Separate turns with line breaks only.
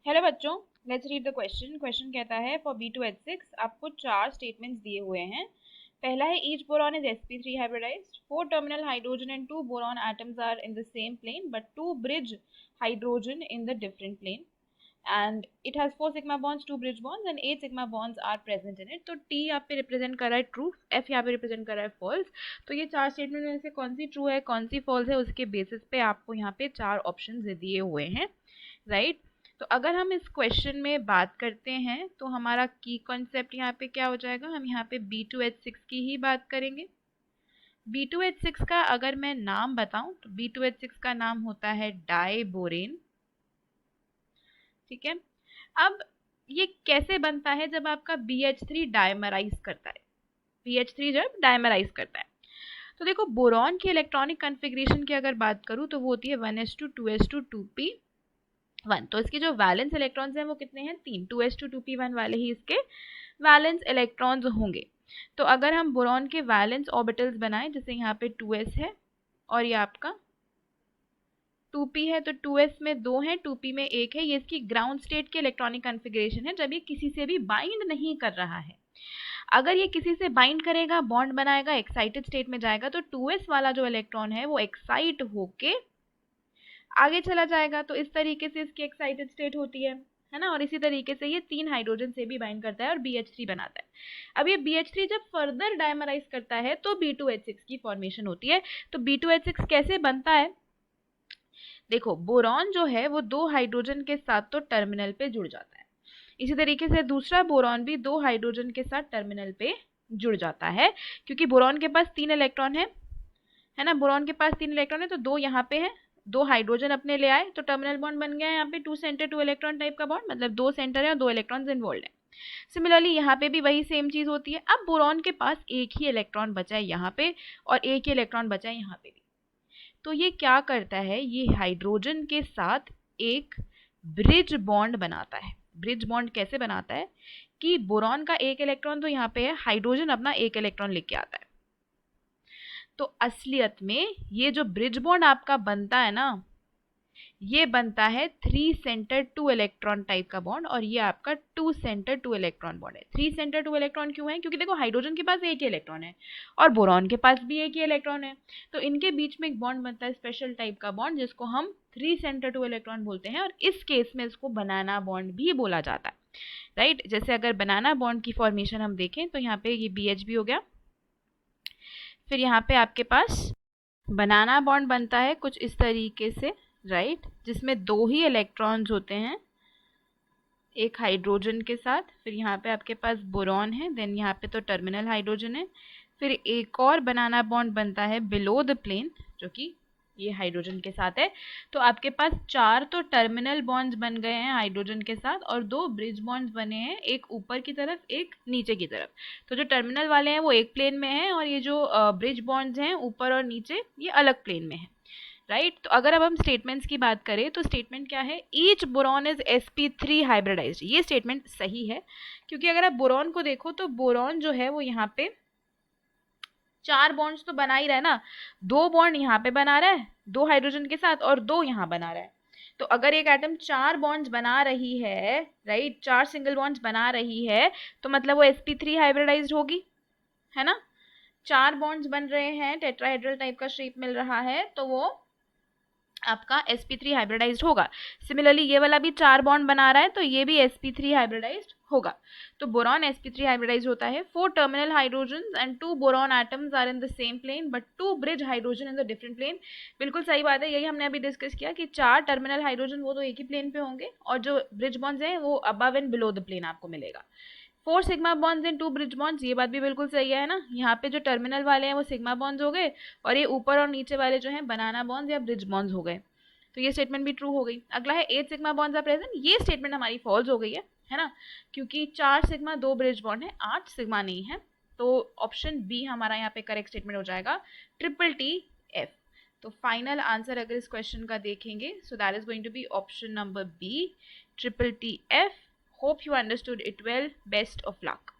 Hello बच्चों, let's read the question. Question कहता है फॉर B2H6 आपको चार स्टेटमेंट्स दिए हुए हैं। पहला है each boron is sp3 hybridised, 4 terminal hydrogen and 2 boron atoms are in the same plane but 2 bridge hydrogen in the different plane and it has 4 sigma bonds, 2 bridge bonds and 8 sigma bonds are present in it। तो T यहाँ पे represent कर रहा है true, F यहाँ पे represent कर रहा है फॉल्स। तो ये चार स्टेटमेंट में से कौन सी ट्रू है कौन सी फॉल्स है उसके बेसिस पे आपको यहाँ पे चार ऑप्शन दिए हुए हैं, राइट। तो अगर हम इस क्वेश्चन में बात करते हैं तो हमारा की कॉन्सेप्ट यहाँ पे क्या हो जाएगा, हम यहाँ पे B2H6 की ही बात करेंगे। B2H6 का अगर मैं नाम बताऊं तो B2H6 का नाम होता है डाइबोरेन, ठीक है। अब ये कैसे बनता है जब आपका BH3 डायमराइज करता है, BH3 जब डायमराइज करता है। तो देखो बोरॉन की इलेक्ट्रॉनिक कॉन्फ़िगरेशन की अगर बात करूं तो वो होती है 1s2 2s2 2p1। तो इसके जो वैलेंस इलेक्ट्रॉन्स हैं वो कितने हैं, 3, 2s2 2p1 वाले ही इसके वैलेंस इलेक्ट्रॉन्स होंगे। तो अगर हम बोरॉन के वैलेंस ऑर्बिटल्स बनाएं, जैसे यहाँ पे 2s है और ये आपका 2p है, तो 2s में 2 है 2p में 1 है, ये इसकी ग्राउंड स्टेट की इलेक्ट्रॉनिक कॉन्फ़िगरेशन है जब ये किसी से भी बाइंड नहीं कर रहा है। अगर ये किसी से बाइंड करेगा, बॉन्ड बनाएगा, एक्साइटेड स्टेट में जाएगा, तो 2s वाला जो इलेक्ट्रॉन है वो एक्साइट होके आगे चला जाएगा। तो इस तरीके से इसकी एक्साइटेड स्टेट होती है ना। और इसी तरीके से ये 3 हाइड्रोजन से भी बाइंड करता है और BH3 बनाता है। अब ये BH3 जब फर्दर डायमराइज करता है तो B2H6 की फॉर्मेशन होती है। तो B2H6 कैसे बनता है, देखो बोरॉन जो है वो 2 हाइड्रोजन के साथ तो टर्मिनल पे जुड़ जाता है, इसी तरीके से दूसरा बोरॉन भी 2 हाइड्रोजन के साथ टर्मिनल पे जुड़ जाता है, क्योंकि बोरॉन के पास 3 इलेक्ट्रॉन है ना। बोरॉन के पास 3 इलेक्ट्रॉन है तो 2 यहाँ पे है, 2 हाइड्रोजन अपने ले आए तो टर्मिनल बॉन्ड बन गया यहाँ पे 2 सेंटर 2 इलेक्ट्रॉन टाइप का बॉन्ड, मतलब 2 सेंटर है और 2 इलेक्ट्रॉन्स इन्वॉल्व है। सिमिलरली यहाँ पे भी वही सेम चीज होती है। अब बोरॉन के पास एक ही इलेक्ट्रॉन बचा है यहाँ पे और एक ही इलेक्ट्रॉन बचा है यहाँ पे भी। तो ये क्या करता है, ये हाइड्रोजन के साथ एक ब्रिज बॉन्ड बनाता है। ब्रिज बॉन्ड कैसे बनाता है कि बोरॉन का एक इलेक्ट्रॉन तो यहाँ पे है, हाइड्रोजन अपना एक इलेक्ट्रॉन लेके आता है। तो असलियत में ये जो ब्रिज बॉन्ड आपका बनता है ना, ये बनता है 3 सेंटर 2 इलेक्ट्रॉन टाइप का बॉन्ड और ये आपका 2 सेंटर 2 इलेक्ट्रॉन बॉन्ड है। 3 सेंटर 2 इलेक्ट्रॉन क्यों है, क्योंकि देखो हाइड्रोजन के पास एक ही इलेक्ट्रॉन है और बोरॉन के पास भी एक ही इलेक्ट्रॉन है। तो इनके बीच में एक बॉन्ड बनता है स्पेशल टाइप का बॉन्ड जिसको हम 3 सेंटर 2 इलेक्ट्रॉन बोलते हैं और इस केस में इसको बनाना बॉन्ड भी बोला जाता है, राइट। जैसे अगर बनाना बॉन्ड की फॉर्मेशन हम देखें तो यहाँ पे ये BH भी हो गया, फिर यहाँ पे आपके पास बनाना बॉन्ड बनता है कुछ इस तरीके से, राइट, जिसमें 2 ही इलेक्ट्रॉन्स होते हैं एक हाइड्रोजन के साथ। फिर यहाँ पे आपके पास बोरॉन है, देन यहाँ पे तो टर्मिनल हाइड्रोजन है। फिर एक और बनाना बॉन्ड बनता है बिलो द प्लेन जो कि ये हाइड्रोजन के साथ है। तो आपके पास 4 तो टर्मिनल बॉन्ड्स बन गए हैं हाइड्रोजन के साथ और 2 ब्रिज बॉन्ड्स बने हैं, एक ऊपर की तरफ एक नीचे की तरफ। तो जो टर्मिनल वाले हैं वो एक प्लेन में है और ये जो ब्रिज बॉन्ड्स हैं ऊपर और नीचे ये अलग प्लेन में है, राइट। तो अगर अब हम स्टेटमेंट्स की बात करें तो स्टेटमेंट क्या है, each boron is sp3 hybridised. ये स्टेटमेंट सही है क्योंकि अगर आप बोरॉन को देखो तो बोरॉन जो है वो यहाँ पे 4 बॉन्ड्स तो बना ही रहा है ना, 2 बॉन्ड यहाँ पे बना रहा है 2 हाइड्रोजन के साथ और 2 यहाँ बना रहा है। तो अगर एक एटम 4 बॉन्ड्स बना रही है, राइट, 4 सिंगल बॉन्ड्स बना रही है तो मतलब वो sp3 हाइब्रिडाइज्ड होगी, है ना। 4 बॉन्ड्स बन रहे हैं, टेट्राहेड्रल टाइप का शेप मिल रहा है तो वो आपका sp3 हाइब्रिडाइज्ड होगा। सिमिलरली ये वाला भी 4 बॉन्ड बना रहा है तो ये भी sp3 हाइब्रिडाइज्ड होगा। तो बोरॉन sp3 हाइब्रिडाइज्ड होता है। 4 terminal hydrogen and 2 boron atoms are in the same plane but 2 bridge hydrogen in the different plane. बिल्कुल सही बात है, यही हमने अभी डिस्कस किया कि 4 टर्मिनल हाइड्रोजन वो तो एक ही प्लेन पे होंगे और जो ब्रिज बॉन्ड्स हैं वो above and below the plane आपको मिलेगा। 4 sigma bonds and 2 bridge bonds, ये बात भी बिल्कुल सही है ना। यहाँ पे जो टर्मिनल वाले हैं वो सिग्मा बॉन्ड्स हो गए और ये ऊपर और नीचे वाले जो हैं बनाना बॉन्ड्स या ब्रिज बॉन्ड्स हो गए। तो ये स्टेटमेंट भी ट्रू हो गई। अगला है 8 सिग्मा बॉन्ड्स आर प्रेजेंट, ये स्टेटमेंट हमारी फॉल्स हो गई है ना, क्योंकि 4 सिग्मा 2 ब्रिज बॉन्ड है, 8 सिग्मा नहीं है। तो ऑप्शन बी हमारा यहाँ पे करेक्ट स्टेटमेंट हो जाएगा, TTF। तो फाइनल आंसर अगर इस क्वेश्चन का देखेंगे so that is going to be option number B, TTF। Hope you understood it well, best of luck.